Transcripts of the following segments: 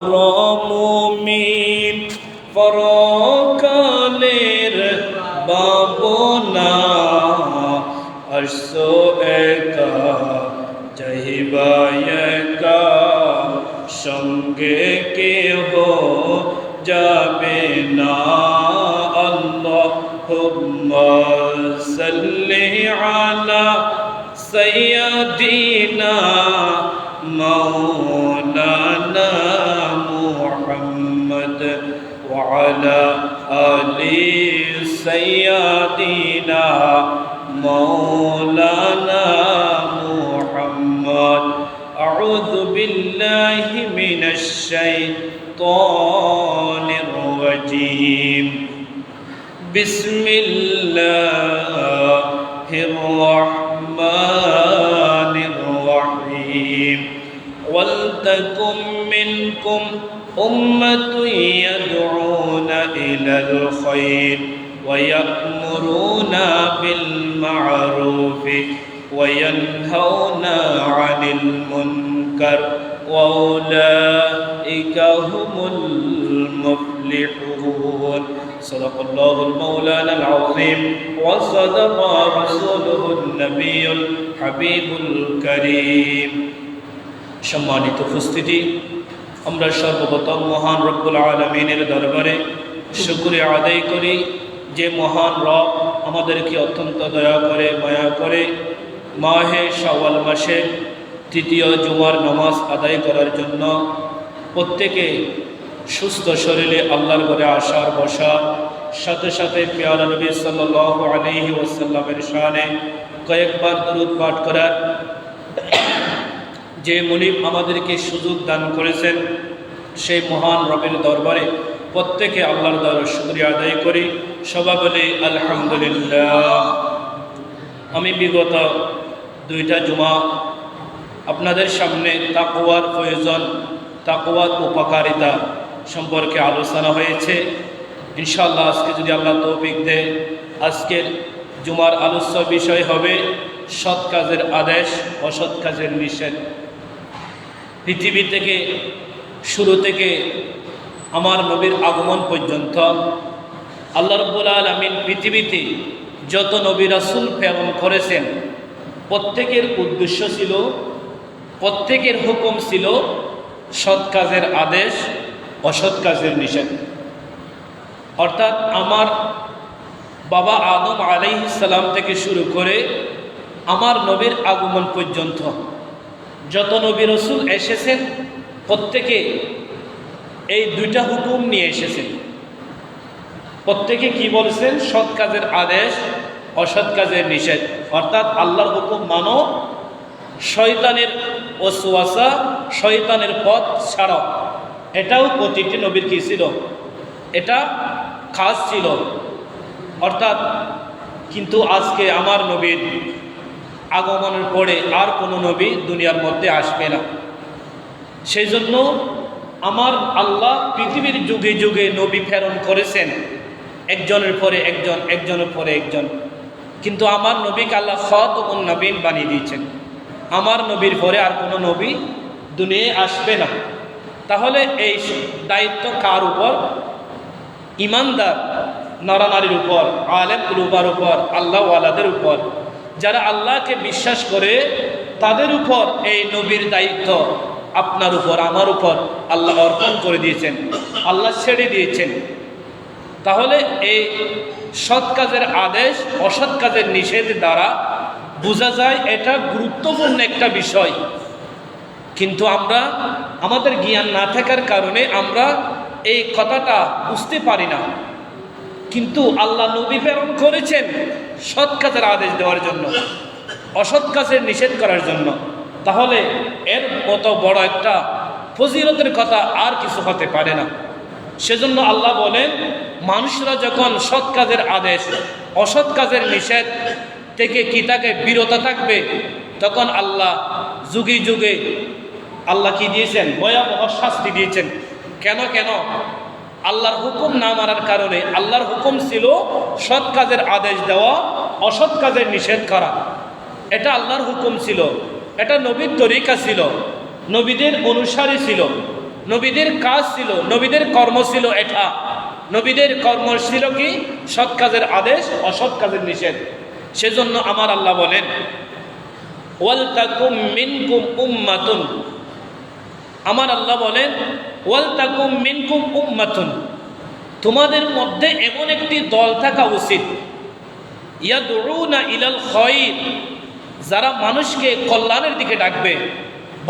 মুমিন পরকালের বাবনা আসো একা যাইবা একা সঙ্গে কেহ যাবে না। আল্লাহুম্মা সাল্লি আলা সাইয়্যিদিনা মাওলানা মুহাম্মদ ওয়া আলা আলি সাইয়্যিদিনা মাওলানা মুহাম্মদ। আউযু বিল্লাহি মিনাশ শাইতানির রাজীম। বিসমিল্লাহির রাহমানির রহিম। ওয়ালতাকুম মিনকুম উম্মাতুন ইয়াদউনা ইলাল খায়র ওয়া ইয়া'মুরুনা বিল মা'রুফি ওয়া ইয়ানহাউনা 'আনিল মুনকার ওয়া উলাইকা হুমুল মুফলিহুন। সাদাকাল্লাহুল মাওলানাল আযীম ওয়া সাদাকা রাসূলুহুন নবিয়্যুল হাবিবুল কারীম। সম্মানিত উপস্থিতি, আমরা সর্বপ্রথম মহান রব্বুল আলামিনের দরবারে শুকরিয়া আদায় করি যে মহান রব আমাদেরকে অত্যন্ত দয়া করে মায়া করে মাহে শাওয়াল মাসে তৃতীয় জুমার নামাজ আদায় করার জন্য প্রত্যেকে সুস্থ শরীরে আল্লাহর ঘরে আসার বসার সাথে সাথে পেয়ারা নবী সাল্লাল্লাহু আলাইহি ওয়াসাল্লামের শানে কয়েকবার দরুদ পাঠ করার যে মুনিব আমাদেরকে সুযোগ দান করেছেন, সেই মহান রবের দরবারে প্রত্যেকে আল্লাহর দরবারে শুকরিয়া আদায় করি। সবাই বলি আলহামদুলিল্লাহ। আমি বিগত দুইটা জুমা আপনাদের সামনে তাকওয়ার প্রয়োজন, তাকওয়ার উপকারিতা সম্পর্কে আলোচনা হয়েছে। ইনশাআল্লাহ আজকে যদি আল্লাহ তৌফিক দেয়, আজকের জুমার আলোচ্য বিষয় হবে সৎ কাজের আদেশ, অসৎ কাজের নিষেধ। পৃথিবী থেকে শুরু থেকে আমার নবীর আগমন পর্যন্ত আল্লাহ রাব্বুল আলামিন পৃথিবীতে যত নবী রাসূল প্রেরণ করেছেন, প্রত্যেকের উদ্দেশ্য ছিল, প্রত্যেকের হুকুম ছিল সৎ কাজের আদেশ, অসৎ কাজের নিষেধ। অর্থাৎ আমার বাবা আদম আলাইহিস সালাম থেকে শুরু করে আমার নবীর আগমন পর্যন্ত যত নবী রাসূল এসেছেন, প্রত্যেকে এই দুইটা হুকুম নিয়ে এসেছেন। প্রত্যেকে কি বলছেন? সৎ কাজের আদেশ, অসৎ কাজের নিষেধ। অর্থাৎ আল্লাহর হুকুম মানো, শয়তানের ওয়াসওয়াসা, শয়তানের পথ ছাড়াও। এটাও প্রতিটি নবীর কি ছিল? এটা কাজ ছিল। অর্থাৎ কিন্তু আজকে আমার নবীর আগমনের পরে আর কোনো নবী দুনিয়ার মধ্যে আসবে না। সেই জন্য আমার আল্লাহ পৃথিবীর যুগে যুগে নবী প্রেরণ করেছেন, একজনের পরে একজন, একজনের পরে একজন। কিন্তু আমার নবীকে আল্লাহ খাতামুন নবীন বানিয়ে দিয়েছেন। আমার নবীর পরে আর কোনো নবী দুনিয়ায় আসবে না। তাহলে এই দায়িত্ব কার উপর? ইমানদার নরনারীর উপর, আলেম উলামার উপর, আল্লাহওয়ালাদের উপর। যারা আল্লাহকে বিশ্বাস করে তাদের উপর এই নবীর দায়িত্ব আপনার উপর, আমার উপর আল্লাহ অর্পণ করে দিয়েছেন, আল্লাহ ছেড়ে দিয়েছেন। তাহলে এই সৎ কাজের আদেশ, অসৎ কাজের নিষেধ দ্বারা বোঝা যায় এটা গুরুত্বপূর্ণ একটা বিষয়। কিন্তু আমরা আমাদের জ্ঞান না থাকার কারণে আমরা এই কথাটা বুঝতে পারি না। কিন্তু আল্লাহ নবী প্রেরণ করেছেন সৎ কাজের আদেশ দেওয়ার জন্য, অসৎ কাজের নিষেধ করার জন্য। তাহলে এর মতো বড় একটা ফজিলতের কথা আর কিছু হতে পারে না। সেজন্য আল্লাহ বলেন, মানুষরা যখন সৎ কাজের আদেশ, অসৎ কাজের নিষেধ থেকে কি তাকে বিরত থাকবে, তখন আল্লাহ যুগে যুগে আল্লাহ কি দিয়েছেন? ভয়াবহ শাস্তি দিয়েছেন। কেন? আল্লাহর হুকুম না মানার কারণে। আল্লাহর হুকুম ছিল সৎ কাজের আদেশ দেওয়া, অসৎ কাজের নিষেধ করা। এটা আল্লাহর হুকুম ছিল, এটা নবীর তরিকা ছিল, নবীদের অনুসারী ছিল। নবীদের কাজ ছিল, নবীদের কর্ম ছিল এটা। নবীদের কর্ম ছিল কি? সৎ কাজের আদেশ, অসৎ কাজের নিষেধ। সেজন্য আমার আল্লাহ বলেন, ওয়াল তাকুম মিনকুম উম্মাতুন, আমার আল্লাহ বলেন ওয়াল তাকুম মিনকুম উম্মাতুন, তোমাদের মধ্যে এমন একটি দল থাকা উচিত, ইয়াদউনা ইলাল খায়র, যারা মানুষকে কল্যাণের দিকে ডাকবে,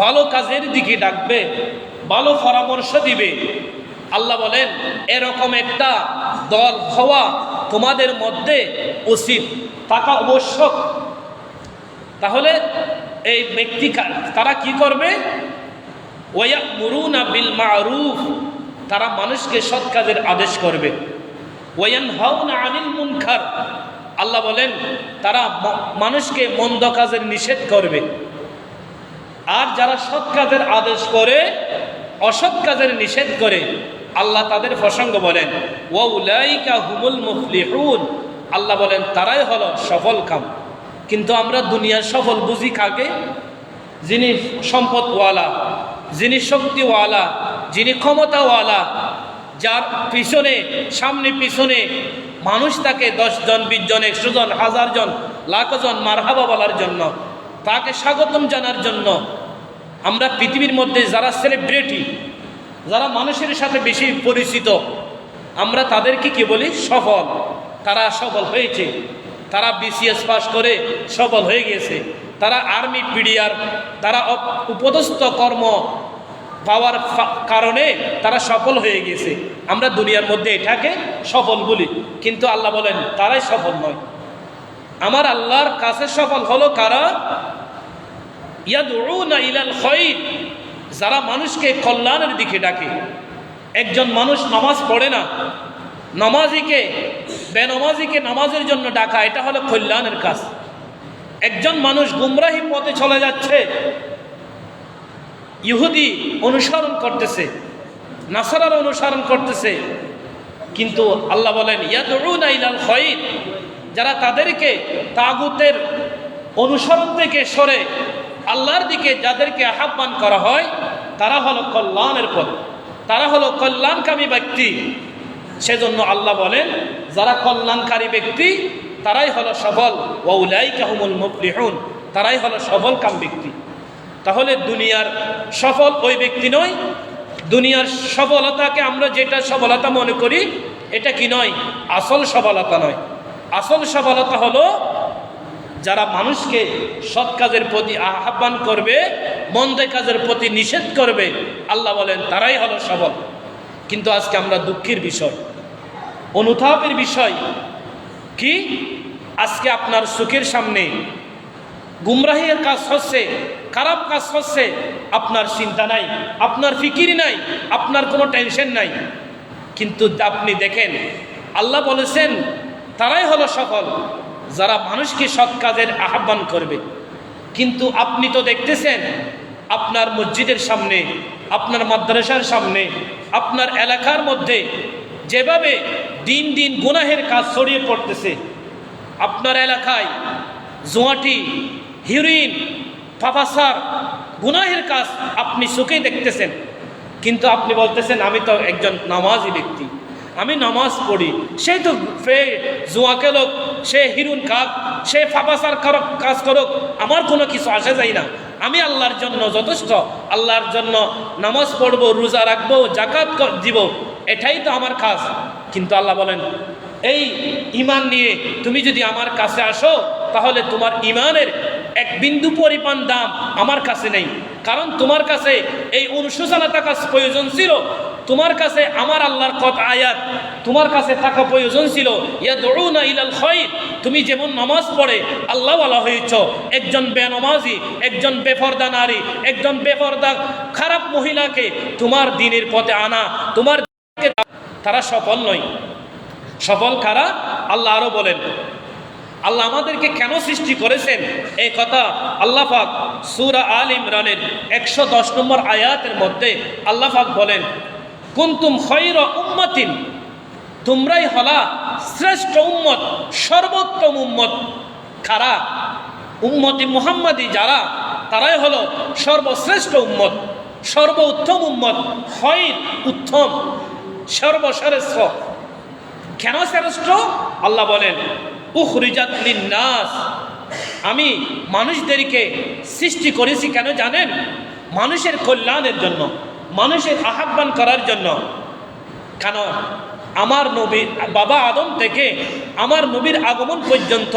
ভালো কাজের দিকে ডাকবে, ভালো পরামর্শ দিবে। আল্লাহ বলেন এরকম একটা দল হওয়া তোমাদের মধ্যে উচিত, থাকা আবশ্যক। তাহলে এই ব্যক্তি তারা কি করবে? ওয়ায়ামুরুনা বিল মারুফ, তারা মানুষকে সৎ কাজের আদেশ করবে। ওয়ায়ানহাউনা আনিল মুনকার, আল্লাহ বলেন তারা মানুষকে মন্দ কাজের নিষেধ করবে। আর যারা সৎ কাজের আদেশ করে, অসৎ কাজের নিষেধ করে, আল্লাহ তাদের প্রসঙ্গ বলেন ওয়াউলাইকা হুমুল মুফলিহুন, আল্লাহ বলেন তারাই হলো সফল কাম। কিন্তু আমরা দুনিয়ার সফল বুঝি কাকে? যিনি সম্পদওয়ালা, যিনি শক্তিওয়ালা, যিনি ক্ষমতাওয়ালা, যার পিছনে সামনে পিছনে মানুষ তাকে 10 জন 20 জন 100 জন 1000 জন লাখ জন মারহাবা বলার জন্য, তাকে স্বাগতম জানার জন্য। আমরা পৃথিবীর মধ্যে যারা সেলিব্রিটি, যারা মানুষের সাথে বেশি পরিচিত, আমরা তাদেরকে কি বলি? সফল। তারা সফল হয়েছে, তারা বিসিএস পাস করে সফল হয়ে গেছে, তারা আর্মি পিডিআর, তারা উপদস্থ কর্ম পাওয়ার কারণে তারা সফল হয়ে গেছে। আমরা দুনিয়ার মধ্যে এটাকে সফল বলি, কিন্তু আল্লাহ বলেন তারাই সফল নয়। আমার আল্লাহর কাছে সফল হলো কারা? ইয়াদউনা ইলাল খায়র, যারা মানুষকে কল্যাণের দিকে ডাকে। একজন মানুষ নামাজ পড়ে না, নামাজিকে বেনামাজিকে নামাজের জন্য ডাকা, এটা হলো কল্যাণের কাজ। একজন মানুষ গুমরাহি পথে চলে যাচ্ছে, ইহুদি অনুসরণ করতেছে, নাসারার অনুসরণ করতেছে, কিন্তু আল্লাহ বলেন ইয়াদউনা ইলাল খায়র, যারা তাদেরকে তাগুতের অনুসরণ থেকে সরে আল্লাহর দিকে যাদেরকে আহ্বান করা হয়, তারা হলো কল্যাণের পথ, তারা হলো কল্যাণকামী ব্যক্তি। সেজন্য আল্লাহ বলেন যারা কল্যাণকারী ব্যক্তি তারাই হলো সফল। ওয়াউলাইকা হুমুল মুফলিহুন, তারাই হলো সফল কাম ব্যক্তি। তাহলে দুনিয়ার সফল ওই ব্যক্তি নয়। দুনিয়ার সফলতাকে আমরা যেটা সফলতা মনে করি, এটা কি নয়? আসল সফলতা নয়। আসল সফলতা হলো যারা মানুষকে সৎ কাজের প্রতি আহ্বান করবে, মন্দ কাজের প্রতি নিষেধ করবে, আল্লাহ বলেন তারাই হলো সফল। কিন্তু আজকে আমরা দুঃখের বিষয়, অনুতাপের বিষয় কি, আজকে আপনার চোখের সামনে গুমরাহির কাজ হচ্ছে, খারাপ কাজ হচ্ছে, আপনার চিন্তা নাই, আপনার ফিকির নাই, আপনার কোনো টেনশন নাই। কিন্তু আপনি দেখেন আল্লাহ বলেছেন তারাই হলো সফল যারা মানুষকে সৎ কাজের আহ্বান করবে। কিন্তু আপনি তো দেখতেছেন আপনার মসজিদের সামনে, আপনার মাদ্রাসার সামনে, আপনার এলাকার মধ্যে যেভাবে দিন দিন গুনাহের কাজ ছড়িয়ে পড়তেছে। আপনার এলাকায় জুয়াটি, হিরোইন, পাপাসার, গুনাহের কাজ আপনি চোখে দেখতেছেন, কিন্তু আপনি বলতেছেন আমি তো একজন নামাজি ব্যক্তি, আমি নামাজ পড়ি। সে তো জুয়া খেলুক, সে হিরুন খাক, সে ফাপাসার কাজ করুক, আমার কোনো কিছু আসে যায় না। আমি আল্লাহর জন্য যথেষ্ট, আল্লাহর জন্য নামাজ পড়বো, রোজা রাখবো, জাকাত দিব, এটাই তো আমার কাজ। কিন্তু আল্লাহ বলেন এই ইমান নিয়ে তুমি যদি আমার কাছে আসো, তাহলে তোমার ইমানের এক বিন্দু পরিমাণ দাম আমার কাছে নেই। কারণ তোমার কাছে এই অনুশোচনা থাকা প্রয়োজন ছিল, তোমার কাছে আমার আল্লাহর কথা আয়াত তোমার কাছে থাকা প্রয়োজন ছিল। ইয়াদউনা ইলাল খায়র, তুমি যেমন নামাজ পড়ে আল্লাহ ওয়ালা হয়েছ, একজন বেনামাজি, একজন বেপরদা নারী, একজন বেপরদা খারাপ মহিলাকে তোমার দ্বীনের পথে আনা, তোমার তারা সফল নয়। সফল কারা? আল্লাহ আরো বলেন, আল্লাহ আমাদেরকে কেন সৃষ্টি করেছেন এই কথা আল্লাহ পাক সূরা আল ইমরানের 110 নম্বর আয়াতের মধ্যে আল্লাহ পাক বলেন, কুনতুম খায়রা উম্মাতিন, তোমরাই হলা শ্রেষ্ঠ উম্মত, সর্বোত্তম উম্মত। কারা? উম্মতি মুহাম্মাদি যারা, তারাই হলো সর্বশ্রেষ্ঠ উম্মত। সর্বোত্তম উম্মত, হয় উত্তম, সর্বশ্রেষ্ঠ। কেন শ্রেষ্ঠ? আল্লাহ বলেন উখরিজাত লিন্নাস, আমি মানুষদেরকে সৃষ্টি করেছি কেন জানেন? মানুষের কল্যাণের জন্য, মানুষের আহ্বান করার জন্য। কেন? আমার নবী বাবা আদম থেকে আমার নবীর আগমন পর্যন্ত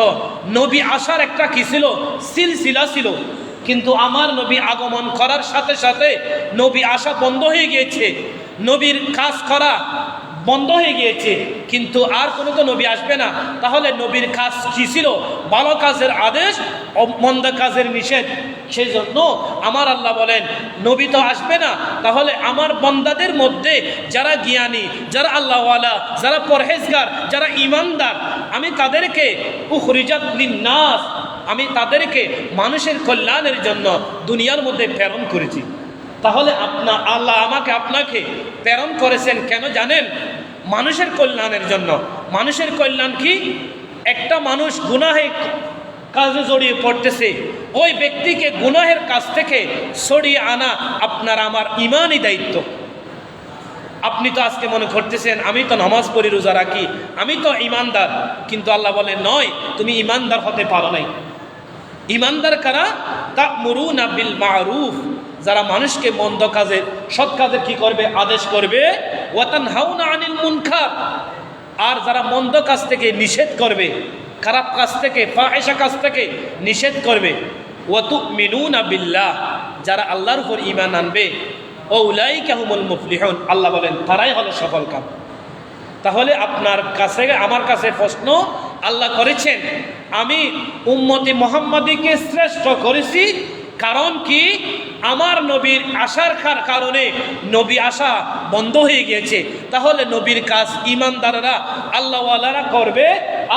নবী আসার একটা কি ছিল? সিলসিলা ছিল। কিন্তু আমার নবী আগমন করার সাথে সাথে নবী আসা বন্ধ হয়ে গিয়েছে, নবীর কাজ করা বন্ধ হয়ে গিয়েছে। কিন্তু আর কোনো তো নবী আসবে না। তাহলে নবীর কাজ কি ছিল? ভালো কাজের আদেশ, মন্দ কাজের নিষেধ। সেই জন্য আমার আল্লাহ বলেন নবী তো আসবে না, তাহলে আমার বান্দাদের মধ্যে যারা জ্ঞানী, যারা আল্লাহওয়ালা, যারা পরহেজগার, যারা ইমানদার, আমি তাদেরকে উখরিজাত লিন্নাস, আমি তাদেরকে মানুষের কল্যাণের জন্য দুনিয়ার মধ্যে প্রেরণ করেছি। তাহলে আল্লাহ আমাকে আপনাকে প্রেরণ করেছেন কেন জানেন? মানুষের কল্যাণের জন্য। মানুষের কল্যাণ কি? একটা মানুষ গুনাহে কাজে জড়িয়ে পড়তেছে, ওই ব্যক্তিকে গুনাহের কাজ থেকে সরিয়ে আনা আপনার আমার ইমানই দায়িত্ব। আপনি তো আজকে মনে করতেছেন আমি তো নামাজ পড়ি, রোজা রাখি, আমি তো ইমানদার। কিন্তু আল্লাহ বলে নয়, তুমি ইমানদার হতে পারো নাই। ইমানদার কারা? তা'মুরুনা বিল মা'রুফ, যারা মানুষকে মন্দ কাজের, সৎ কাজের কি করবে? আদেশ করবে। ওয়া তানহাউনা আনিল মুনকার, আর যারা মন্দ কাজ থেকে নিষেধ করবে, খারাপ কাজ থেকে, ফাহিশা কাজ থেকে নিষেধ করবে। ওয়া তু'মিনুনা বিল্লাহ, যারা আল্লাহর উপর ঈমান আনবে। উলাইকা হুমুল মুফলিহুন, আল্লাহ বলেন তারাই হলো সফল কাম। তাহলে আপনার কাছে, আমার কাছে প্রশ্ন আল্লাহ করেছেন, আমি উম্মতি মুহাম্মাদীকে শ্রেষ্ঠ করেছি। কারণ কি? আমার নবীর আসার কারণে নবী আসা বন্ধ হয়ে গিয়েছে। তাহলে নবীর কাজ ইমানদাররা, আল্লাহওয়ালারা করবে,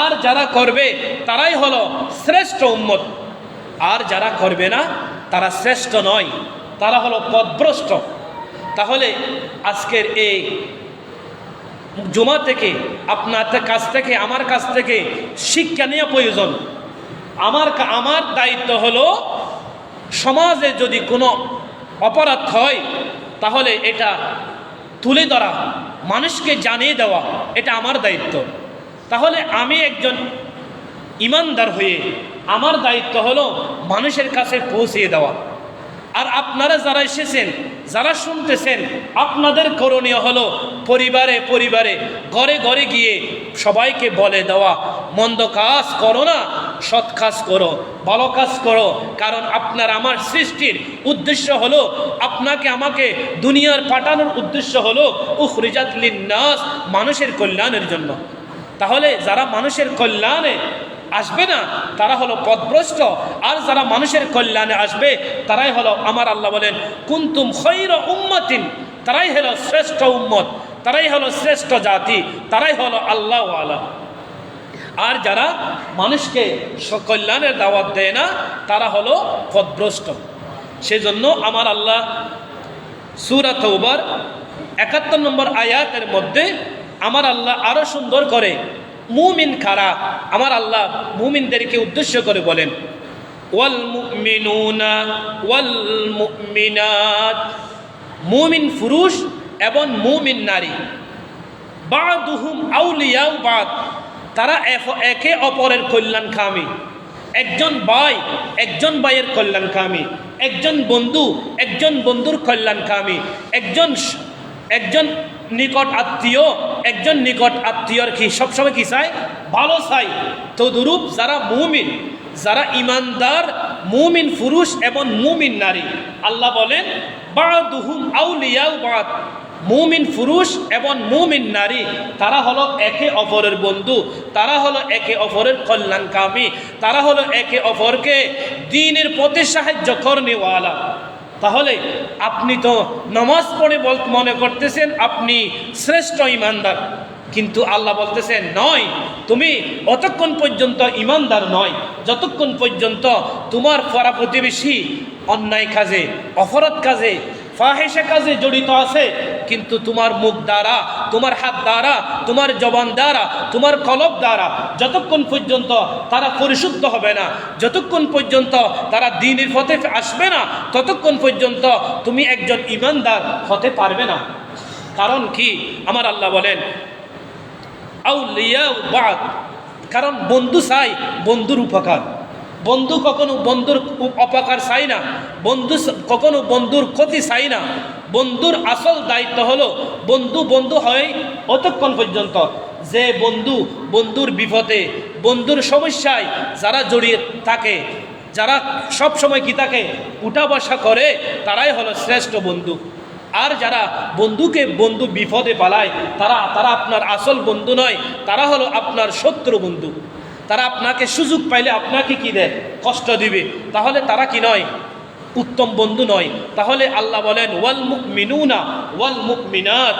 আর যারা করবে তারাই হলো শ্রেষ্ঠ উম্মত। আর যারা করবে না তারা শ্রেষ্ঠ নয়, তারা হলো পথভ্রষ্ট। তাহলে আজকের এই জুমা থেকে, আপনার কাছ থেকে, আমার কাছ থেকে শিক্ষা নেওয়া প্রয়োজন। আমার দায়িত্ব হলো সমাজে যদি কোনো অপরাধ হয় তাহলে এটা তুলে ধরা, মানুষকে জানিয়ে দেওয়া, এটা আমার দায়িত্ব। তাহলে আমি একজন ইমানদার হয়ে আমার দায়িত্ব হলো মানুষের কাছে পৌঁছিয়ে দেওয়া। আর আপনারা যারা এসেছেন, যারা শুনতেছেন, আপনাদের করণীয় হলো পরিবারে পরিবারে, ঘরে ঘরে গিয়ে সবাইকে বলে দেওয়া, মন্দ কাজ করো না, সৎ কাজ করো, ভালো কাজ করো। কারণ আপনার আমার সৃষ্টির উদ্দেশ্য হলো, আপনাকে আমাকে দুনিয়ার পাঠানোর উদ্দেশ্য হলো উখরিজাত লিন্নাস, মানুষের কল্যাণের জন্য। তাহলে যারা মানুষের কল্যাণে আসবে না তারা হলো পথভ্রষ্ট, আর যারা মানুষের কল্যাণে আসবে তারাই হলো, আমার আল্লাহ বলেন কুনতুম খায়রা উম্মাতিন, তারাই হলো শ্রেষ্ঠ উম্মত, তারাই হলো শ্রেষ্ঠ জাতি, তারাই হলো আল্লাহওয়ালা। আর যারা মানুষকে কল্যাণের দাওয়াত দেয় না তারা হলো পথভ্রষ্ট। সেজন্য আমার আল্লাহ সূরা তাওবার ৭১ নম্বর আয়াতের মধ্যে আমার আল্লাহ আরো সুন্দর করে মুমিন কারা, আমার আল্লাহ মুমিনদেরকে উদ্দেশ্য করে বলেন ওয়াল মুমিনুনা ওয়াল মুমিনাত, মুমিন পুরুষ এবং মুমিন নারী, বাদুহুম আউলিয়াউ বাদ, তারা একে অপরের কল্যাণকামী। একজন ভাই একজন ভাইয়ের কল্যাণকামী, একজন বন্ধু একজন বন্ধুর কল্যাণকামী, একজন নিকট আত্মীয় একজন নিকট আত্মীয়র কি সবসময় কি চাই? ভালো চাই। তদুরূপ যারা মুমিন, যারা ইমানদার, মুমিন পুরুষ এবং মুমিন নারী, আল্লাহ বলেন বাদুহুম আউলিয়াউ বাদ, মুমিন পুরুষ এবং মুমিন নারী তারা হলো একে অপরের বন্ধু, তারা হলো একে অপরের কল্যাণকামী, তারা হলো একে অপরকে দ্বীনের পথে সাহায্য করনেওয়ালা। তাহলে আপনি তো নামাজ পড়ে মনে করতেছেন আপনি শ্রেষ্ঠ ইমানদার, কিন্তু আল্লাহ বলতেছেন নয়, তুমি অতক্ষণ পর্যন্ত ইমানদার নয় যতক্ষণ পর্যন্ত তোমার পাড়া প্রতিবেশী অন্যায় কাজে, অপরাধ কাজে, ফাহিশা কাজে জড়িত আছে, কিন্তু তোমার মুখ দ্বারা তোমার হাত দ্বারা, তোমার জবান দ্বারা, তোমার কলব দ্বারা যতক্ষণ পর্যন্ত তারা পরিশুদ্ধ হবে না, যতক্ষণ পর্যন্ত তারা দ্বীনের পথে আসবে না, ততক্ষণ পর্যন্ত তুমি একজন ঈমানদার হতে পারবে না। কারণ কি? আমার আল্লাহ বলেন আউলিয়া বাদ, কারণ বন্ধু চাই বন্ধুর উপকার, বন্ধু কখনো বন্ধুর অপকার চাই না, বন্ধু কখনো বন্ধুর ক্ষতি চাই না। বন্ধুর আসল দায়িত্ব হলো বন্ধু বন্ধু হয় অতক্ষণ পর্যন্ত যে বন্ধু বন্ধুর বিপদে, বন্ধুর সমস্যায় যারা জড়িয়ে থাকে, যারা সব সময় কি থাকে উঠা বসা করে, তারাই হলো শ্রেষ্ঠ বন্ধু। আর যারা বন্ধুকে বন্ধু বিপদে পালায়, তারা আপনার আসল বন্ধু নয়, তারা হলো আপনার শত্রু বন্ধু। তারা আপনাকে সুযোগ পাইলে আপনাকে কি দেয়? কষ্ট দিবে। তাহলে তারা কি নয়? উত্তম বন্ধু নয়। তাহলে আল্লাহ বলেন ওয়াল মুমিনুনা ওয়াল মুমিনাত,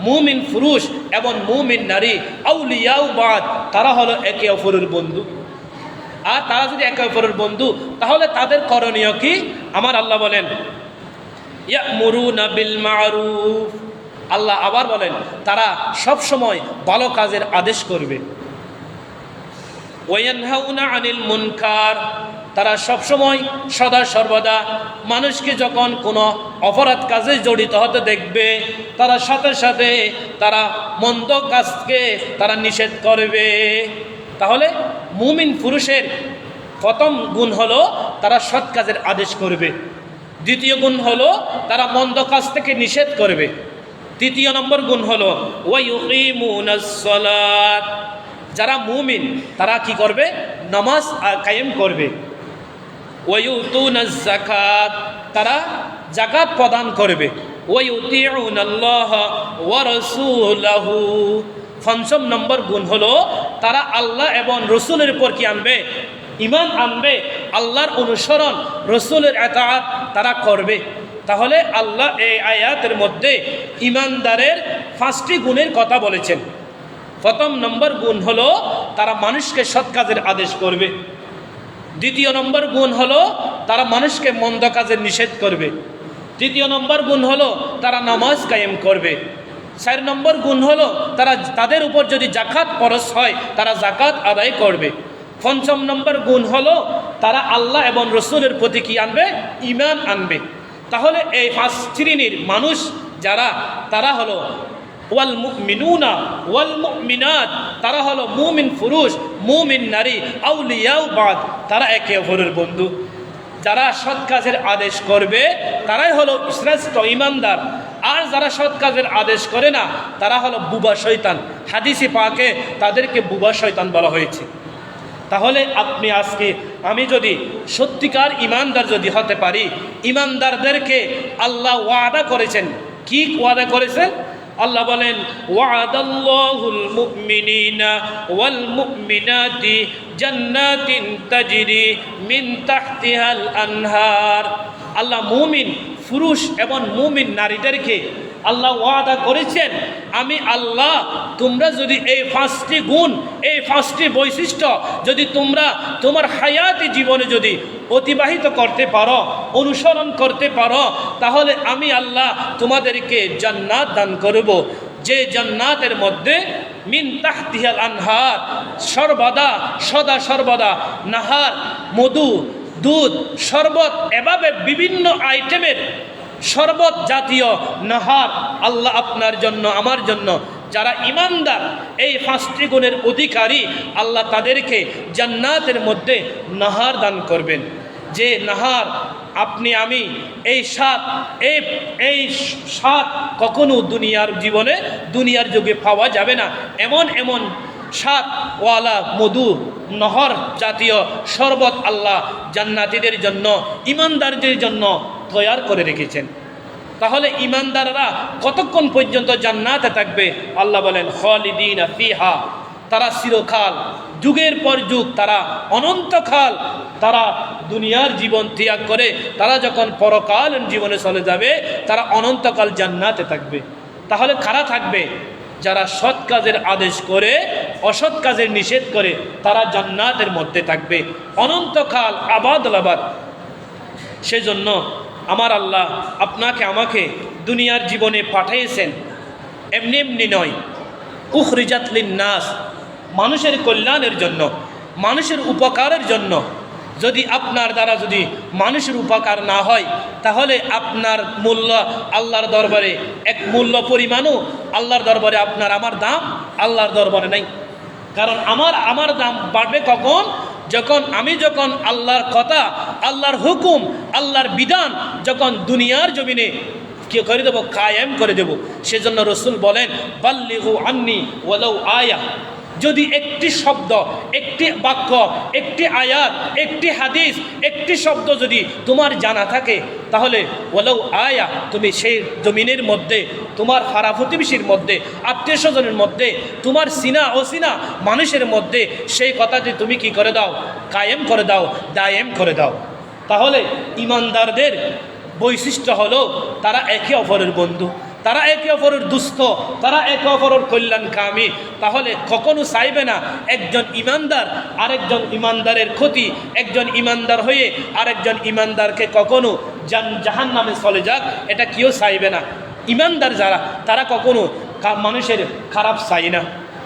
মুমিন পুরুষ এবং মুমিন নারী আউলিয়াউ বাদ, তারা হলো একে অপরের বন্ধু। আর তারা যদি একে অপরের বন্ধু, তাহলে তাদের করণীয় কি? আমার আল্লাহ বলেন ইয়ামুরুনা বিল মারুফ, আল্লাহ আবার বলেন তারা সব সময় ভালো কাজের আদেশ করবে। ওয়ায়ানহাউনা আনিল মুনকার, তারা সবসময় সদা সর্বদা মানুষকে যখন কোনো অপরাধ কাজে জড়িত হতে দেখবে, তারা সাথে সাথে তারা মন্দ কাজকে তারা নিষেধ করবে। তাহলে মুমিন পুরুষের প্রথম গুণ হলো তারা সৎ কাজের আদেশ করবে, দ্বিতীয় গুণ হলো তারা মন্দ কাজ থেকে নিষেধ করবে, তৃতীয় নম্বর গুণ হলো ওয়ায়ুকিমুনাস সালাত, যারা মুমিন তারা কি করবে? নামাজ কায়েম করবে। ওয়ায়ুতুনাজ যাকাত, তারা যাকাত প্রদান করবে। ওয়ায়ুতিউনাল্লাহ ওয়া রাসূলাহু, পঞ্চম নম্বর গুণ হলো তারা আল্লাহ এবং রসুলের উপর কি আনবে? ঈমান আনবে, আল্লাহর অনুসরণ, রসুলের ইতাআত তারা করবে। তাহলে আল্লাহ এই আয়াতের মধ্যে ঈমানদারের 5টি গুণের কথা বলেছেন। প্রথম নম্বর গুণ হলো তারা মানুষকে সৎ কাজের আদেশ করবে, দ্বিতীয় নম্বর গুণ হলো তারা মানুষকে মন্দ কাজের নিষেধ করবে, তৃতীয় নম্বর গুণ হলো তারা নামাজ কায়েম করবে, 4 নম্বর গুণ হলো তারা তাদের উপর যদি জাকাত ফরজ হয় তারা জাকাত আদায় করবে, 5ম নম্বর গুণ হলো তারা আল্লাহ এবং রসুলের প্রতি কি আনবে? ঈমান আনবে। তাহলে এই 5 শ্রেণীর মানুষ যারা, তারা হলো ওয়াল মুমিনুনা ওয়াল মুমিনাত, তারা হলো মুমিন পুরুষ মুমিন নারী আউলিয়াউ বাদ, তারা একে অপরের বন্ধু। যারা সৎ কাজের আদেশ করবে তারাই হলো শ্রেষ্ঠ ঈমানদার। আর যারা সৎ কাজের আদেশ করে না তারা হলো বুবা শয়তান। হাদিসে পাকে তাদেরকে বুবা শয়তান বলা হয়েছে। তাহলে আপনি আজকে আমি যদি সত্যিকার ঈমানদার যদি হতে পারি, ঈমানদারদেরকে আল্লাহ ওয়াদা করেছেন। কি ওয়াদা করেছেন? আল্লাহ বলেন ওয়াদাল্লাহুল মুমিনিনা ওয়াল মুমিনাতি জান্নাতিন তাজরি মিন তাহতিহাল আনহার, আল্লাহ মুমিন পুরুষ এবং মুমিন নারীদেরকে আল্লাহ ওয়াদা করেছেন, আমি আল্লাহ তোমরা যদি এই 5টি গুণ, এই 5টি বৈশিষ্ট্য যদি তোমরা তোমার হায়াতি জীবনে যদি অতিবাহিত করতে পারো, অনুসরণ করতে পারো, তাহলে আমি আল্লাহ তোমাদেরকে জান্নাত দান করব, যে জান্নাতের মধ্যে মিন তাহতিহাল আনহার, সর্বদা সদা সর্বদা নাহার, মধু, দুধ, শরবত, এভাবে বিভিন্ন আইটেমের শরবত জাতীয় নাহার আল্লাহ আপনার জন্য আমার জন্য, যারা ঈমানদার এই 5টি গুণের অধিকারী, আল্লাহ তাদেরকে জান্নাতের মধ্যে নাহার দান করবেন। যে নাহার আপনি আমি এই স্বাদ কখনো দুনিয়ার জীবনে দুনিয়ার যুগে পাওয়া যাবে না। এমন এমন স্বাদওয়ালা মধু, নহর জাতীয় শরবত আল্লাহ জান্নাতীদের জন্য, ঈমানদারদের জন্য তৈয়ার করে রেখেছেন। তাহলে ঈমানদাররা কতক্ষণ পর্যন্ত জান্নাতে থাকবে? আল্লাহ বলেন খালিদিনা ফিহা, তারা চিরকাল, যুগের পর যুগ, তারা অনন্তকাল, তারা দুনিয়ার জীবন ত্যাগ করে তারা যখন পরকালীন জীবনে চলে যাবে তারা অনন্তকাল জান্নাতে থাকবে। তাহলে কারা থাকবে? যারা সৎ কাজের আদেশ করে অসৎ কাজের নিষেধ করে, তারা জান্নাতের মধ্যে থাকবে অনন্তকাল, আবাদ আবাদ। সেজন্য আমার আল্লাহ আপনাকে আমাকে দুনিয়ার জীবনে পাঠিয়েছেন এমনি এমনি নয়। উখরিজাত লিন্নাস, মানুষের কল্যাণের জন্য, মানুষের উপকারের জন্য। যদি আপনার দ্বারা যদি মানুষের উপকার না হয়, তাহলে আপনার মূল্য আল্লাহর দরবারে এক মূল্য পরিমাণও আল্লাহর দরবারে আপনার আমার দাম আল্লাহর দরবারে নাই। কারণ আমার দাম বাড়বে কখন? যখন আল্লাহর কথা, আল্লাহর হুকুম, আল্লাহর বিধান যখন দুনিয়ার জমিনে কি করে দেবো, কায়েম করে দেব। সেজন্য রসুল বলেন, বাল্লিগু আন্নি ওয়ালাউ আয়া। যদি একটি শব্দ, একটি বাক্য, একটি আয়াত, একটি হাদিস, একটি শব্দ যদি তোমার জানা থাকে, তাহলে ওয়ালাউ আয়া, তুমি সেই জমিনের মধ্যে, তোমার পাড়া প্রতিবেশীর মধ্যে, আত্মীয় স্বজনের মধ্যে, তোমার চিনা অচিনা মানুষের মধ্যে সেই কথাটি তুমি কি করে দাও, কায়েম করে দাও, দায়েম করে দাও। তাহলে ইমানদারদের বৈশিষ্ট্য হলো তারা একে অপরের বন্ধু, তারা একে অপরের দুস্থ, তারা একে অপরের কল্যাণকামী। তাহলে কখনো চাইবে না একজন ইমানদার আরেকজন ইমানদারের ক্ষতি, একজন ইমানদার হয়ে আরেকজন ইমানদারকে কখনো জাহান্নামে চলে যাক, এটা কেউ চাইবে না। ইমানদার যারা, তারা কখনো মানুষের খারাপ চাই না।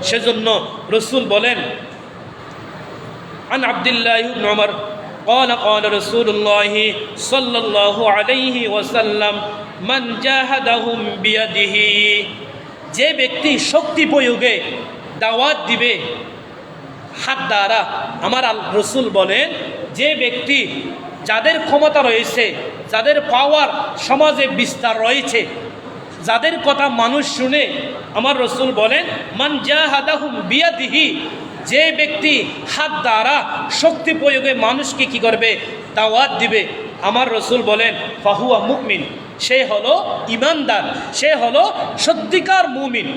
সেজন্য রসুল বলেন, আন আব্দুল্লাহ ইবনে উমর قال قال رسول الله صلى الله عليه وسلم من جاهدهم بيده, যে ব্যক্তি শক্তি প্রয়োগে দাওয়াত দিবে হাত দ্বারা, আমার রসুল বলেন, যে ব্যক্তি যাদের ক্ষমতা রয়েছে, যাদের পাওয়ার সমাজে বিস্তার রয়েছে, যাদের কথা মানুষ শুনে, আমার রসুল বলেন, মান জাহাদাহুম বিয়াদিহি, যে ব্যক্তি হাত দ্বারা শক্তি প্রয়োগে মানুষকে কি করবে, দাওয়াত দিবে, আমার রসুল বলেন, ফাহুয়া মুমিন, সে হলো ইমানদার, সে হলো সত্যিকার মুমিন।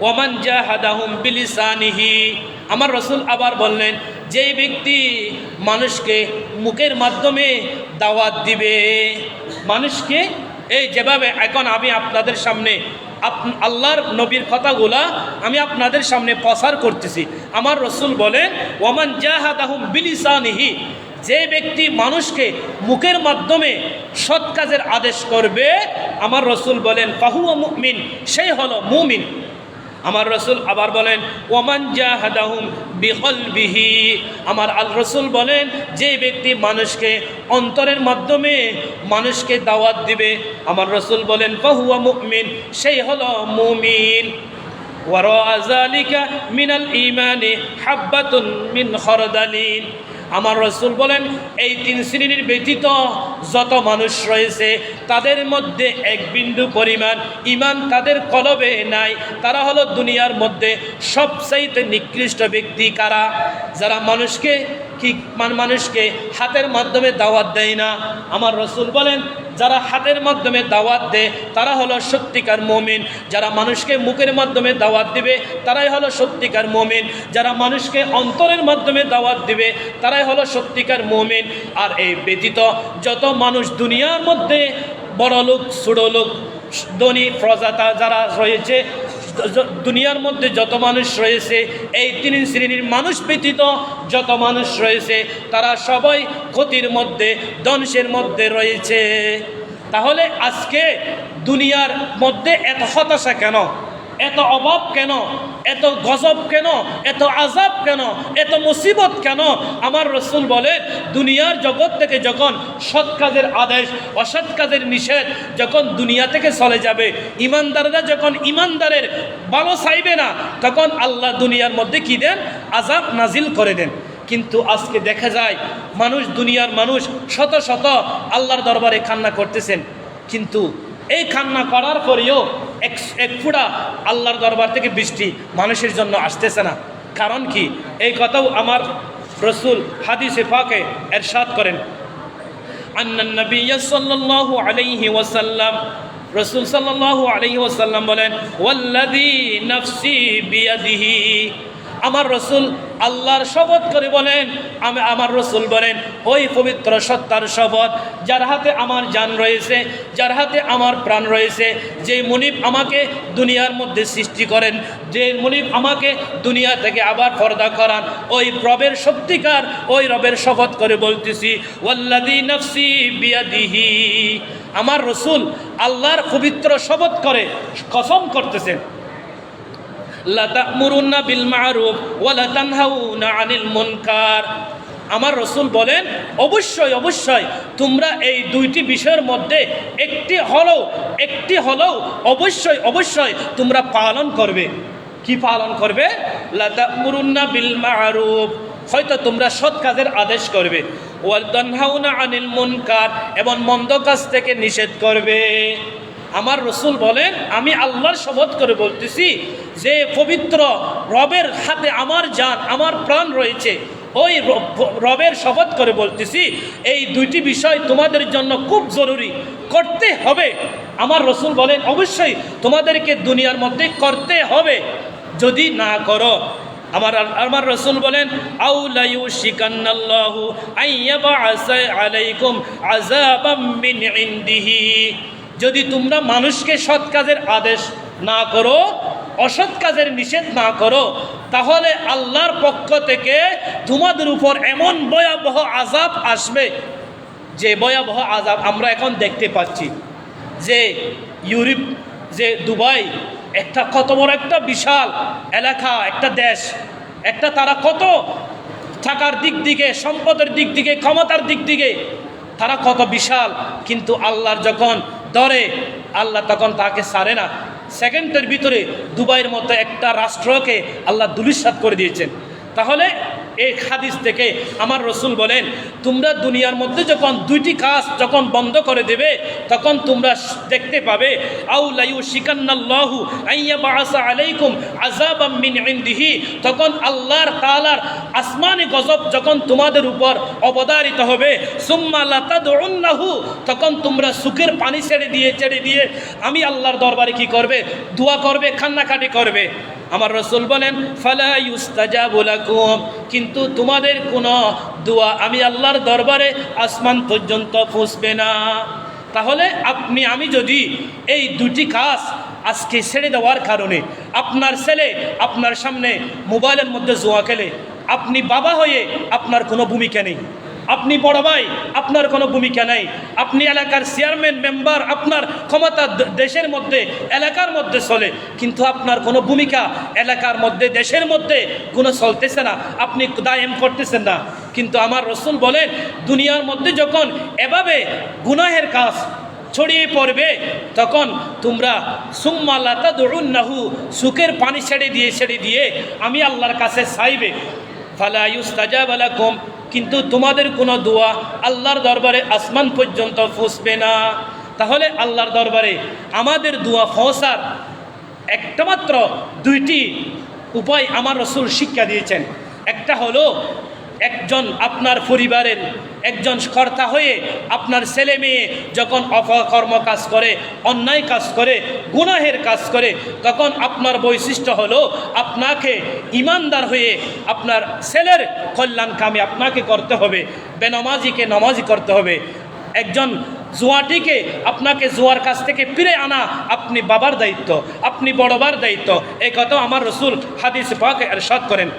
ওয়ামান জাহাদাহুম বিলিসানিহি, আমার রসুল আবার বললেন, যে ব্যক্তি মানুষকে মুখের মাধ্যমে দাওয়াত দিবে, মানুষকে এই যেভাবে এখন আমি আপনাদের সামনে আল্লাহর নবীর কথাগুলা আমি আপনাদের সামনে প্রচার করতেছি, আমার রসুল বলেন, ওয়ামান জাহাদাহুম বিলিসানিহি, যে ব্যক্তি মানুষকে মুখের মাধ্যমে সৎ কাজের আদেশ করবে, আমার রসুল বলেন, ফাহুয়া মুমিন, সেই হলো মুমিন। আমার রসুল আবার বলেন, ওয়ামান জাহাদাহুম বিকলবিহি, আমার রসুল বলেন, যে ব্যক্তি মানুষকে অন্তরের মাধ্যমে মানুষকে দাওয়াত দিবে, আমার রসুল বলেন, ফাহুয়া মুমিন, সেই হলো মুমিন। ওয়ারা যালিকা মিনাল ঈমানি হাব্বাতুন মিন খারদালিন, আমার রসুল বলেন, এই তিন শ্রেণীর ব্যতীত যত মানুষ রয়েছে, তাদের মধ্যে এক বিন্দু পরিমাণ ইমান তাদের কলবে নাই। তারা হলো দুনিয়ার মধ্যে সবচাইতে নিকৃষ্ট ব্যক্তি। কারা? যারা মানুষকে মানুষকে হাতের মাধ্যমে দাওয়াত দেয় না। আমার রসুল বলেন, যারা হাতের মাধ্যমে দাওয়াত দেয় তারা হলো সত্যিকার মুমিন। যারা মানুষকে মুখের মাধ্যমে দাওয়াত দিবে তারাই হলো সত্যিকার মুমিন। যারা মানুষকে অন্তরের মাধ্যমে দাওয়াত দিবে তারাই হলো সত্যিকার মুমিন। আর এই ব্যতীত যত মানুষ দুনিয়ার মধ্যে বড় লোক, ছোট লোক, ধনী প্রজাতা যারা রয়েছে, দুনিয়ার মধ্যে যত মানুষ রয়েছে, এই তিন শ্রেণীর মানুষ ব্যতীত যত মানুষ রয়েছে, তারা সবাই ক্ষতির মধ্যে, ধ্বংসের মধ্যে রয়েছে। তাহলে আজকে দুনিয়ার মধ্যে এত হতাশা কেন, এত অভাব কেন, এত গজব কেন, এত আযাব কেন, এত মুসিবত কেন? আমার রসুল বলে, দুনিয়ার জগৎ থেকে যখন সৎ কাজের আদেশ, অসৎ কাজের নিষেধ যখন দুনিয়া থেকে চলে যাবে, ইমানদাররা যখন ইমানদারের ভালো চাইবে না, তখন আল্লাহ দুনিয়ার মধ্যে কি দেন? আযাব নাজিল করে দেন। কিন্তু আজকে দেখা যায় মানুষ, দুনিয়ার মানুষ শত শত আল্লাহর দরবারে কান্না করতেছেন, কিন্তু এই কান্না করার পরেও এক ফুটা আল্লাহর দরবার থেকে বৃষ্টি মানুষের জন্য আসতেছে না। কারণ কি? এই কথাও আমার রসুল হাদিসে পাকে ইরশাদ করেন, আন্নান নবী সাল্লাল্লাহু আলাইহি ওয়াসাল্লাম, রসুল সাল্লাল্লাহু আলাইহি ওয়াসাল্লাম বলেন, ওয়াল্লাযী নাফসি বিয়াদিহি, আমার রসুল আল্লাহর শপথ করে বলেন, আমার রসুল বলেন, ওই পবিত্র সত্তার শপথ যার হাতে আমার জান রয়েছে, যার হাতে আমার প্রাণ রয়েছে, যে মুনিব আমাকে দুনিয়ার মধ্যে সৃষ্টি করেন, যে মুনিব আমাকে দুনিয়া থেকে আবার পর্দা করান, ওই রবের সত্যিকার ওই রবের শপথ করে বলতেছি, ওয়াল্লাযী নাফসি বিয়াদিহি, আমার রসুল আল্লাহর পবিত্র শপথ করে কসম করতেছেন, লা তা'মুরুন্না বিল মা'রুফ ওয়া লা তানহাউনা আনিল মুনকার। আমার রসুল বলেন অবশ্যই অবশ্যই তোমরা এই দুইটি বিষয়ের মধ্যে একটি হলেও অবশ্যই অবশ্যই তোমরা পালন করবে। কি পালন করবে? লা তা'মুরুন্না বিল মা'রুফ, হয়তো তোমরা সৎ কাজের আদেশ করবে, ওয়া তানহাউনা আনিল মুনকার, এবং মন্দ কাজ থেকে নিষেধ করবে। আমার রসুল বলেন আমি আল্লাহর শপথ করে বলতেছি যে পবিত্র রবের হাতে আমার জান আমার প্রাণ রয়েছে, ওই রবের শপথ করে বলতেছি এই দুইটি বিষয় তোমাদের জন্য খুব জরুরি, করতে হবে। আমার রসুল বলেন অবশ্যই তোমাদেরকে দুনিয়ার মধ্যে করতে হবে, যদি না করো আমার রসুল বলেন আউ লা ইউশিকান্নাল্লাহু আইয়াবআসা আলাইকুম আযাবাম মিন ইনদিহি, যদি তোমরা মানুষকে সৎ কাজের আদেশ না করো, অসৎ কাজের নিষেধ না করো, তাহলে আল্লাহর পক্ষ থেকে তোমাদের উপর এমন ভয়াবহ আযাব আসবে, যে ভয়াবহ আযাব আমরা এখন দেখতে পাচ্ছি। যে ইউরোপ, যে দুবাই, একটা কত বড় একটা বিশাল এলাকা, একটা দেশ, একটা তারা কত টাকার দিক দিকে, সম্পদের দিক দিকে, ক্ষমতার দিক দিকে তারা কত বিশাল, কিন্তু আল্লাহর যখন ধরে আল্লাহ তখন তাকে ছাড়ে না। সেকেন্ডের ভিতরে দুবাইয়ের মতো একটা রাষ্ট্রকে আল্লাহ ধূলিসাৎ করে দিয়েছেন। তাহলে এই হাদিস থেকে আমার রসুল বলেন তোমরা দুনিয়ার মধ্যে যখন দুইটি কাজ যখন বন্ধ করে দেবে, তখন তোমরা দেখতে পাবে আউ লা ইউশিকান্নাল্লাহু আইয়াবআসা আলাইকুম আযাবাম মিন ইনদিহি, তখন আল্লাহর তাআলার আসমানি গজব যখন তোমাদের উপর অবধারিত হবে, সুম্মা লা তাদউন্নাহু, তখন তোমরা সুখের পানি ছেড়ে দিয়ে আমি আল্লাহর দরবারে কি করবে? দোয়া করবে, কান্নাকাটি করবে। আমার রসুল বলেন ফালা ইউস্তাজাবু লাকুম, কিন্তু তোমাদের কোনো দোয়া আমি আল্লাহর দরবারে আসমান পর্যন্ত পৌঁছবে না। তাহলে আমি যদি এই দুটি কাজ আজকে ছেড়ে দেওয়ার কারণে আপনার ছেলে আপনার সামনে মোবাইলের মধ্যে জুয়া খেলে, আপনি বাবা হয়ে আপনার কোনো ভূমিকা নেই, আপনি বড় ভাই আপনার কোনো ভূমিকা নাই, আপনি এলাকার চেয়ারম্যান মেম্বার, আপনার ক্ষমতা দেশের মধ্যে এলাকার মধ্যে চলে, কিন্তু আপনার কোনো ভূমিকা এলাকার মধ্যে দেশের মধ্যে কোনো চলতেছে না, আপনি দায়েম করতেছেন না। কিন্তু আমার রসুল বলেন দুনিয়ার মধ্যে যখন এভাবে গুনাহের কাজ ছড়িয়ে পড়বে, তখন তোমরা সুম্মা লা তাদউন্নাহু, সুখের পানি ছেড়ে দিয়ে আমি আল্লাহর কাছে চাইবে, ফালা ইউস্তাজাবু লাকুম, কিন্তু তোমাদের কোনো দোয়া আল্লাহর দরবারে আসমান পর্যন্ত পৌঁছবে না। তাহলে আল্লাহর দরবারে আমাদের দোয়া পৌঁছার একটা মাত্র দুইটি উপায় আমার রসুল শিক্ষা দিয়েছেন। একটা হলো একজন আপনার পরিবারের একজন কর্তা হয়ে আপনার ছেলে মেয়ে যখন অপকর্ম কাজ করে, অন্যায় কাজ করে, গুনাহের কাজ করে, তখন আপনার বৈশিষ্ট্য হলো আপনাকে ইমানদার হয়ে আপনার ছেলের কল্যাণকামী আপনাকে করতে হবে, বেনামাজিকে নামাজি করতে হবে, একজন জুয়াটিকে আপনাকে জুয়ার কাছ থেকে ফিরে আনা আপনি বাবার দায়িত্ব, আপনি বড়বার দায়িত্ব। এই কথা আমার রসুল হাদিস পাকে ইরশাদ করেন।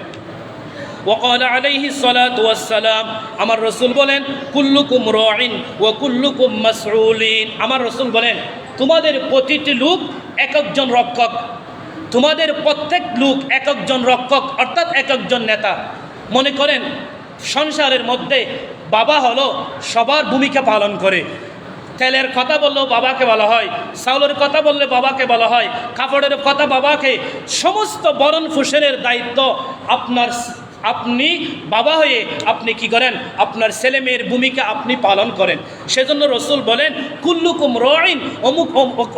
ওয়াকাল আলাইহিস সালাতু ওয়াস সালাম, আমার রসুল বলেন কুল্লুকুম রাইন ওয়া কুল্লুকুম মাসউলিন, আমার রসুল বলেন তোমাদের প্রতিটি লোক এক একজন রক্ষক, তোমাদের প্রত্যেক লোক এক একজন রক্ষক, অর্থাৎ এক একজন নেতা। মনে করেন সংসারের মধ্যে বাবা হলো সবার ভূমিকা পালন করে, তেলের কথা বললেও বাবাকে বলা হয়, চাউলের কথা বললে বাবাকে বলা হয়, কাপড়ের কথা বাবাকে, সমস্ত বরণ পোষণের দায়িত্ব আপনি বাবা হয়ে আপনি কি করেন? আপনার ছেলে মেয়ের ভূমিকা আপনি পালন করেন। সেজন্য রসুল বলেন কুল্লুকুম রাইন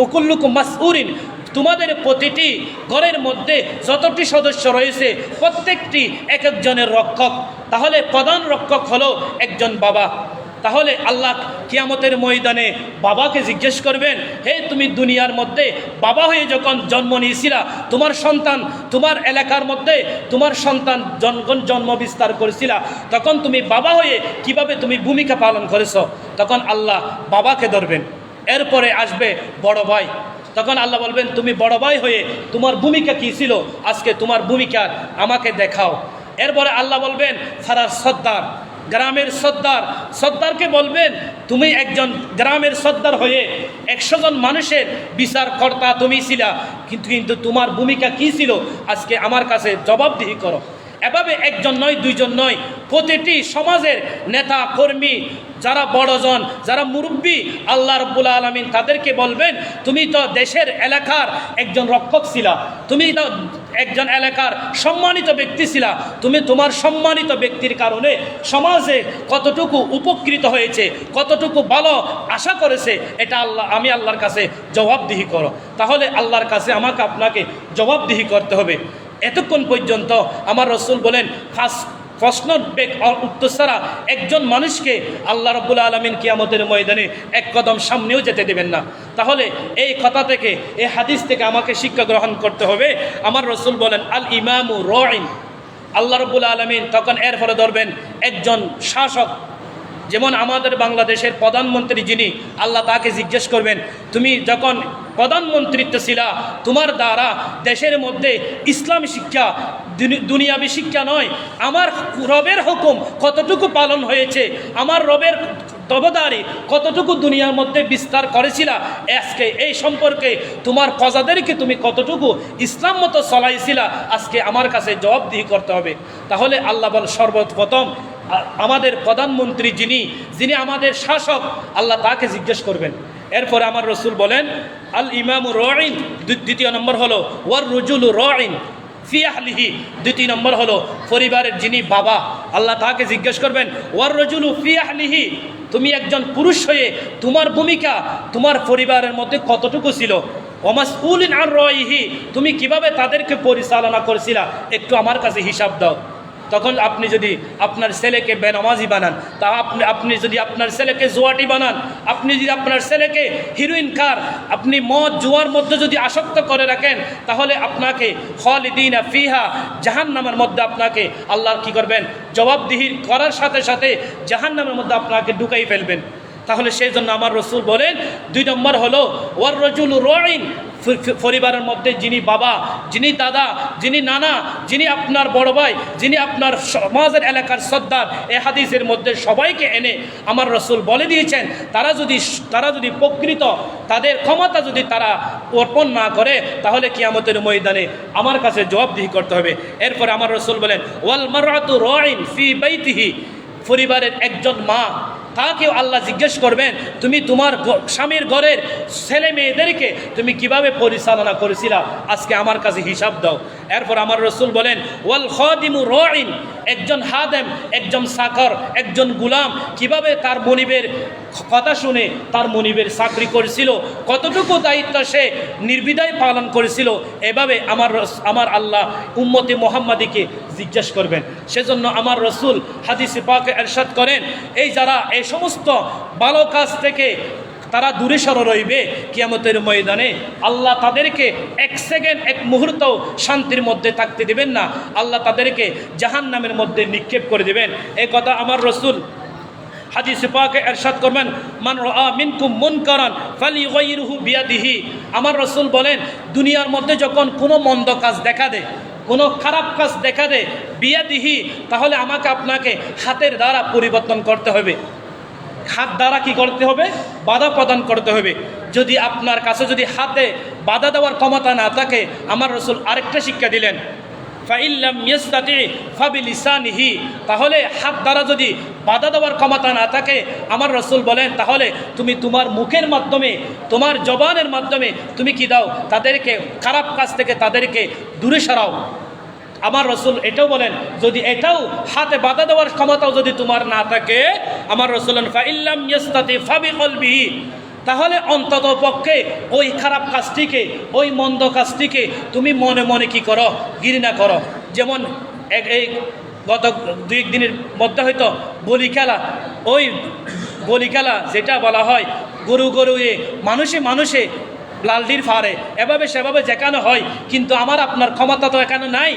ও কুল্লুকুম মাসউলিন, তোমাদের প্রতিটি ঘরের মধ্যে যতটি সদস্য রয়েছে প্রত্যেকটি এক একজনের রক্ষক। তাহলে প্রধান রক্ষক হলো একজন বাবা। তাহলে আল্লাহ কিয়ামতের ময়দানে বাবাকে জিজ্ঞেস করবেন, হে তুমি দুনিয়ার মধ্যে বাবা হয়ে যখন জন্ম নিয়েছিলা, তোমার সন্তান তোমার এলাকার মধ্যে তোমার সন্তান জন্ম বিস্তার করেছিলা, তখন তুমি বাবা হয়ে কিভাবে তুমি ভূমিকা পালন করেছো? তখন আল্লাহ বাবাকে ধরবেন। এরপরে আসবে বড় ভাই, তখন আল্লাহ বলবেন তুমি বড় ভাই হয়ে তোমার ভূমিকা কী ছিল, আজকে তোমার ভূমিকা আমাকে দেখাও। এরপরে আল্লাহ বলবেন ফারার সর্দার, গ্রামের সর্দারকে বলবেন তুমি একজন গ্রামের সর্দার হয়ে 100 জন মানুষের বিচার কর্তা তুমি ছিলা, কিন্তু তোমার ভূমিকা কি ছিল আজকে আমার কাছে জবাবদিহি করো। এভাবে একজন নয়, দুইজন নয়, প্রতিটি সমাজের নেতা কর্মী, যারা বড়জন, যারা মুরব্বী, আল্লাহ রাব্বুল আলামিন তাদেরকে বলবেন তুমি তো দেশের এলাকার একজন রক্ষক ছিলা, তুমি তো একজন এলাকার সম্মানিত ব্যক্তি ছিলা, তুমি তোমার সম্মানিত ব্যক্তির কারণে সমাজে কতটুকু উপকৃত হয়েছে, কতটুকু ভালো আশা করেছে, এটা আমি আল্লাহর কাছে জবাবদিহি করো। তাহলে আল্লাহর কাছে আমাকে আপনাকে জবাবদিহি করতে হবে। এতক্ষণ পর্যন্ত আমার রাসূল বলেন প্রশ্ন উত্তর ছাড়া একজন মানুষকে আল্লাহ রাব্বুল আলামিন কিয়ামতের ময়দানে এক কদম সামনেও যেতে দেবেন না। তাহলে এই কথা থেকে, এই হাদিস থেকে আমাকে শিক্ষা গ্রহণ করতে হবে। আমার রাসূল বলেন আল ইমামু রাঈন, আল্লাহ রাব্বুল আলামিন তখন এরপরে ধরবেন একজন শাসক। যেমন আমাদের বাংলাদেশের প্রধানমন্ত্রী যিনি, আল্লাহ তাকে জিজ্ঞেস করবেন তুমি যখন প্রধানমন্ত্রীত্ব ছিলা তোমার দ্বারা দেশের মধ্যে ইসলামী শিক্ষা, দুনিয়াবী শিক্ষা নয়, আমার রবের হুকুম কতটুকু পালন হয়েছে, আমার রবের তবদারি কতটুকু দুনিয়ার মধ্যে বিস্তার করেছিলা, আজকে এই সম্পর্কে তোমার প্রজাদেরকে তুমি কতটুকু ইসলাম মতো চলাইছিলা, আজকে আমার কাছে জবাবদিহি করতে হবে। তাহলে আল্লাহ বল সর্বপ্রথম আমাদের প্রধানমন্ত্রী যিনি আমাদের শাসক, আল্লাহ তাকে জিজ্ঞেস করবেন। এরপরে আমার রাসূল বলেন আল ইমামু রাঈন, দ্বিতীয় নম্বর হলো ওয়ার রুজুলু রাঈন ফি আহলিহি, দ্বিতীয় নম্বর হলো পরিবারের যিনি বাবা, আল্লাহ তাকে জিজ্ঞেস করবেন ওয়ার রুজুলু ফি আহলিহি, তুমি একজন পুরুষ হয়ে তোমার ভূমিকা তোমার পরিবারের মধ্যে কতটুকু ছিল, ওয়ামাসউলিন আন রাঈহি, তুমি কিভাবে তাদেরকে পরিচালনা করেছিলা, একটু আমার কাছে হিসাব দাও। তখন আপনি যদি আপনার ছেলেকে বেনামাজি বানান, তা আপনি যদি আপনার ছেলেকে জুয়াটি বানান, আপনি যদি আপনার ছেলেকে হিরোইন কার, আপনি মদ জুয়ার মধ্যে যদি আসক্ত করে রাখেন, তাহলে আপনাকে খালিদিনা ফিহা, জাহান্নামের মধ্যে আপনাকে আল্লাহ কি করবেন, জবাবদিহি করার সাথে সাথে জাহান্নামের মধ্যে আপনাকে ঢুকাই ফেলবেন। তাহলে সেই জন্য আমার রাসূল বলেন 2 নম্বর হলো ওয়ার রাজুলু রাঈন, পরিবারের মধ্যে যিনি বাবা, যিনি দাদা, যিনি নানা, যিনি আপনার বড় ভাই, যিনি আপনার সমাজের এলাকার সর্দার, এই হাদিসের মধ্যে সবাইকে এনে আমার রাসূল বলে দিয়েছেন তারা যদি প্রকৃত তাদের ক্ষমতা যদি তারা অর্পণ না করে, তাহলে কিয়ামতের ময়দানে আমার কাছে জবাবদিহি করতে হবে। এরপরে আমার রাসূল বলেন ওয়াল মারআতু রাঈন ফি বাইতিহি, পরিবারের একজন মা, তাকেও আল্লাহ জিজ্ঞেস করবেন তুমি তোমার স্বামীর ঘরের ছেলে মেয়েদেরকে তুমি কিভাবে পরিচালনা করেছিলা, আজকে আমার কাছে হিসাব দাও। এরপর আমার রাসূল বলেন ওয়াল খাদিমু রাঈন, একজন হাদেম, একজন চাকর, একজন গুলাম কিভাবে তার মনিবের কথা শুনে তার মনিবের চাকরি করেছিল, কতটুকু দায়িত্ব সে নির্বিধায় পালন করেছিল, এভাবে আমার আল্লাহ উম্মতে মুহাম্মাদিকে জিজ্ঞেস করবেন। সেজন্য আমার রাসূল হাদিসে পাকে ইরশাদ করেন যারা এই সমস্ত ভালো কাজ থেকে তারা দূরে সরে রইবে, কিয়ামতের ময়দানে আল্লাহ তাদেরকে এক সেকেন্ড, এক মুহূর্ত শান্তির মধ্যে থাকতে দেবেন না, আল্লাহ তাদেরকে জাহান্নামের মধ্যে নিক্ষেপ করে দেবেন। এই কথা আমার রাসূল হাদিসে পাকে ইরশাদ করবেন মান রাআ মিনকুম মুনকারান ফালিগাইরহু বিয়াদিহি, আমার রাসূল বলেন দুনিয়ার মধ্যে যখন কোনো মন্দ কাজ দেখা দেয়, কোনো খারাপ কাজ দেখা দেয়, বিয়াদিহি, তাহলে আমাকে আপনাকে হাতের দ্বারা পরিবর্তন করতে হবে, হাত দ্বারা কি করতে হবে, বাধা প্রদান করতে হবে। যদি আপনার কাছে যদি হাতে বাধা দেওয়ার ক্ষমতা না থাকে, আমার রাসূল আরেকটা শিক্ষা দিলেন ফাইল্লাম ইয়াস্তাতি ফাবিলিসানিহি, তাহলে হাত দ্বারা যদি বাধা দেওয়ার ক্ষমতা না থাকে, আমার রাসূল বলেন তাহলে তুমি তোমার মুখের মাধ্যমে, তোমার জবানের মাধ্যমে তুমি কি দাও, তাদেরকে খারাপ কাজ থেকে তাদেরকে দূরে সরাও। আমার রাসূল এটাও বলেন যদি এটাও হাতে বাধা দেওয়ার ক্ষমতাও যদি তোমার না থাকে, আমার রাসূল ফাইল্লাম ইয়াস্তাতি ফাবিকলবিহি, তাহলে অন্তত পক্ষে ওই খারাপ কাজটিকে, ওই মন্দ কাজটিকে তুমি মনে মনে কি করো, ঘৃণা করো। যেমন এই গত 2 দিনের মধ্যে হয়তো বলি খেলা, ওই বলি খেলা যেটা বলা হয় গরু মানুষে লালডির ফারে এভাবে সেভাবে যেখানে হয়, কিন্তু আমার আপনার ক্ষমতা তো এখানে নাই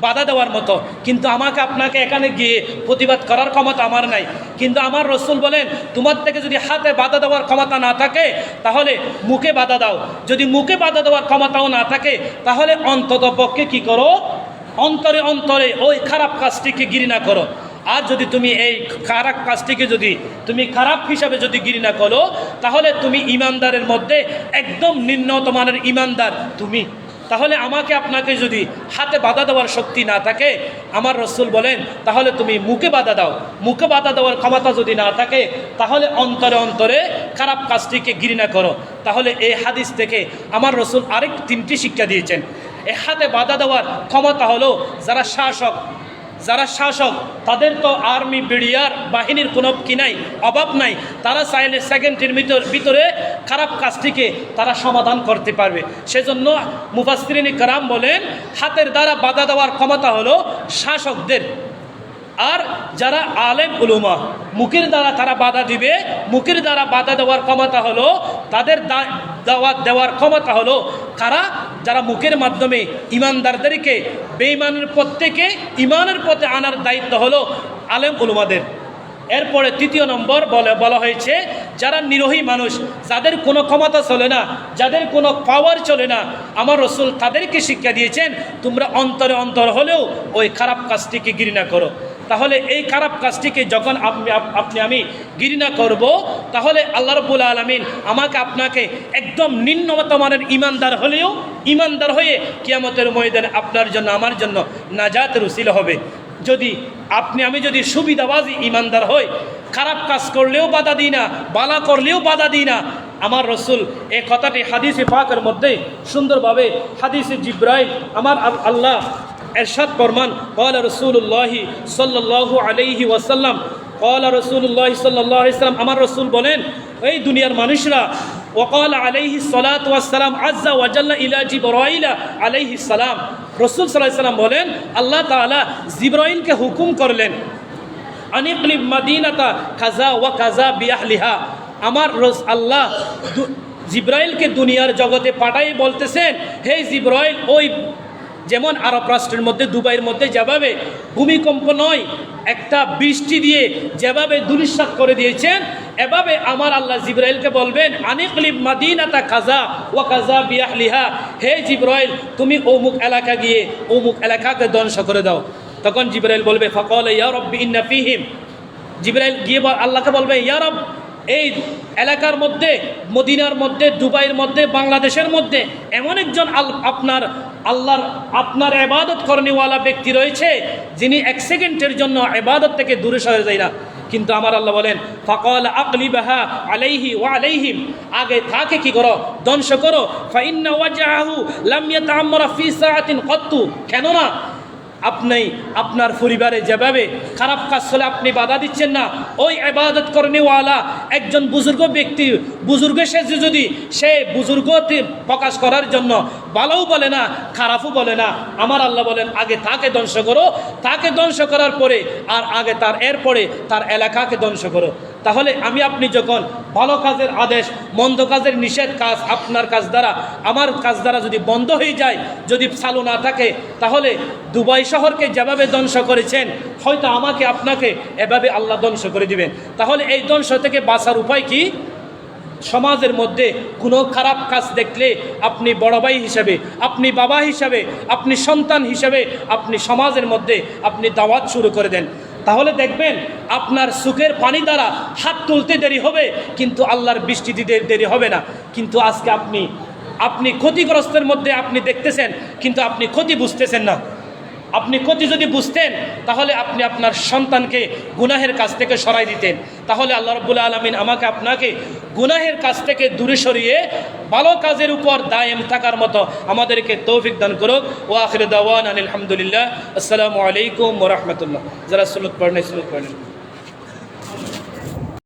বাধা দেওয়ার মতো, কিন্তু আমাকে আপনাকে এখানে গিয়ে প্রতিবাদ করার ক্ষমতা আমার নাই। কিন্তু আমার রাসূল বলেন তোমার থেকে যদি হাতে বাধা দেওয়ার ক্ষমতা না থাকে, তাহলে মুখে বাধা দাও। যদি মুখে বাধা দেওয়ার ক্ষমতাও না থাকে, তাহলে অন্তত পক্ষে কি করো, অন্তরে ওই খারাপ কাজটিকে ঘৃণা করো। আর যদি তুমি এই খারাপ কাজটিকে যদি তুমি খারাপ হিসাবে যদি ঘৃণা করো, তাহলে তুমি ইমানদারের মধ্যে একদম নিম্নতম মানের ইমানদার তুমি। তাহলে আমাকে আপনাকে যদি হাতে বাধা দেওয়ার শক্তি না থাকে, আমার রসুল বলেন, তাহলে তুমি মুখে বাধা দাও। মুখে বাধা দেওয়ার ক্ষমতা যদি না থাকে, তাহলে অন্তরে অন্তরে খারাপ কাজটিকে ঘৃণা করো। তাহলে এই হাদিস থেকে আমার রসুল আরেক 3টি শিক্ষা দিয়েছেন। এই হাতে বাধা দেওয়ার ক্ষমতা হলো যারা শাসক তাদের তো আর্মি বিডিআর বাহিনীর কোনো অভাব নাই। তারা চাইলে সেকেন্ডের ভিতরে খারাপ কাজটিকে তারা সমাধান করতে পারবে। সেজন্য মুফাসসিরিন কেরাম বলেন, হাতের দ্বারা বাধা দেওয়ার ক্ষমতা হলো শাসকদের। আর যারা আলেম উলুমা, মুখের দ্বারা তারা বাধা দিবে, মুখের দ্বারা বাধা দেওয়ার ক্ষমতা হলো তাদের দাওয়াত দেওয়ার ক্ষমতা হলো কারা? যারা মুখের মাধ্যমে ইমানদারদেরকে বেঈমানের পথ থেকে ইমানের পথে আনার দায়িত্ব হলো আলেম উলুমাদের। এরপরে 3 নম্বর বলা হয়েছে, যারা নিরোহী মানুষ, যাদের কোনো ক্ষমতা চলে না, যাদের কোনো পাওয়ার চলে না, আমার রসুল তাদেরকে শিক্ষা দিয়েছেন, তোমরা অন্তরে হলেও ওই খারাপ কাজটিকে ঘৃণা করো। তাহলে এই খারাপ কাজটিকে যখন আমি ঘৃণা করব, তাহলে আল্লাহ রাব্বুল আলামিন আমাকে আপনাকে একদম নিম্নতম মানের ইমানদার হয়ে কিয়ামতের ময়দানে আপনার জন্য আমার জন্য নাজাতের উসিলা হবে। যদি আমি যদি সুবিধাবাজি ইমানদার হই, খারাপ কাজ করলেও বাধা দিই না, বালা করলেও বাধা দিই না, আমার রসুল এই কথাটি হাদিসে পাকের মধ্যে সুন্দরভাবে হাদিসে জিব্রাইল আমার আল্লাহ এরশাদ ফরমান, ক্বালা রাসূলুল্লাহি সাল্লাল্লাহু আলাইহি ওয়াসাল্লাম, ক্বালা রাসূলুল্লাহি সাল্লাল্লাহু আলাইহি ওয়াসাল্লাম, আমার রসুল বলেন, এই দুনিয়ার মানুষরা, ওয়াকালা আলাইহি সালাতু ওয়াসসালাম আজ্জা ওয়া জাল্লা ইলা জিবরাইল আলাইহিস সালাম, রসুল সাল্লাল্লাহু আলাইহি ওয়াসাল্লাম বলেন, আল্লাহ তাআলা জিবরাইলকে হুকুম করলেন, আনিকলিব মাদিনাতা কাযা ওয়া কাযা বিআহলিহা। আমার আল্লাহ জিবরাইলকে দুনিয়ার জগতে পাঠাই বলতেছেন, হে জিবরাইল, ওই যেমন আরব রাষ্ট্রের মধ্যে দুবাইয়ের মধ্যে যেভাবে ভূমিকম্প নয়, একটা বৃষ্টি দিয়ে যেভাবে ধূলিসাৎ করে দিয়েছেন, এভাবে আমার আল্লাহ জিবরাইলকে বলবেন, আনিকলিব মাদিনাতা কাযা ওয়া কাযা বিআহলিহা, হে জিবরাইল, তুমি অমুক এলাকা গিয়ে অমুক এলাকাকে ধ্বংস করে দাও। তখন জিবরাইল বলবে, ফাকালা ইয়া রাব্বি ইন্না ফীহিম, জিবরাইল গিয়ে আল্লাহকে বলবে, ইয়া রব, এই এলাকার মধ্যে, মদিনার মধ্যে, দুবাইয়ের মধ্যে, বাংলাদেশের মধ্যে এমন একজন আপনার ইবাদত করনেওয়ালা ব্যক্তি রয়েছে, যিনি 1 সেকেন্ডের জন্য ইবাদত থেকে দূরে সরে যায় না। কিন্তু আমার আল্লাহ বলেন, ফাকালা আকলিবাহা আলাইহি ওয়া আলাইহিম, আগে তাকে কি করো? ধ্বংস করো। ফাইন্না ওয়াজহাহু লাম ইয়াতাআম্মারা ফি সাআতিন কত্তু, কেননা আপনি আপনার পরিবারে যেভাবে খারাপ কাজ চলে আপনি বাধা দিচ্ছেন না, ওই ইবাদত করনেওয়ালা একজন বুজুর্গ ব্যক্তি, বুজুর্গ সেজে যদি সে বুজুর্গতে প্রকাশ করার জন্য ভালোও বলে না, খারাপও বলে না, আমার আল্লাহ বলেন, আগে তাকে ধ্বংস করো, তাকে ধ্বংস করার পরে আর আগে এরপরে তার এলাকাকে ধ্বংস করো। তাহলে আপনি যখন ভালো কাজের আদেশ, মন্দ কাজের নিষেধ কাজ আপনার কাজ দ্বারা, আমার কাজ দ্বারা যদি বন্ধ হয়ে যায়, যদি চালু না থাকে, তাহলে দুবাই শহরকে যেভাবে ধ্বংস করেছেন, হয়তো আমাকে আপনাকে এভাবে আল্লাহ ধ্বংস করে দিবেন। তাহলে এই ধ্বংস থেকে বাঁচার উপায় কি? সমাজের মধ্যে কোনো খারাপ কাজ দেখলে আপনি বড় ভাই হিসাবে, আপনি বাবা হিসাবে, আপনি সন্তান হিসাবে, আপনি সমাজের মধ্যে আপনি দাওয়াত শুরু করে দেন। তাহলে দেখবেন আপনার সুখের পানি দ্বারা হাত তুলতে দেরি হবে, কিন্তু আল্লাহর বৃষ্টি দিতে দেরি হবে না। কিন্তু আজকে আপনি ক্ষতিগ্রস্তের মধ্যে আপনি দেখতেছেন, কিন্তু আপনি ক্ষতি বুঝতেছেন না। আপনি ক্ষতি যদি বুঝতেন, তাহলে আপনি আপনার সন্তানকে গুনাহের কাছ থেকে সরাই দিতেন। তাহলে আল্লাহ রাব্বুল আলামিন আমাকে আপনাকে গুনাহের কাছ থেকে দূরে সরিয়ে ভালো কাজের উপর দায়েম থাকার মতো আমাদেরকে তৌফিক দান করুক। ওয়া আখিরু দাওয়ানা আলহামদুলিল্লাহ। আসসালামু আলাইকুম ওয়া রাহমাতুল্লাহ। যারা সুন্নাত পড়েন সুন্নাত পড়েন।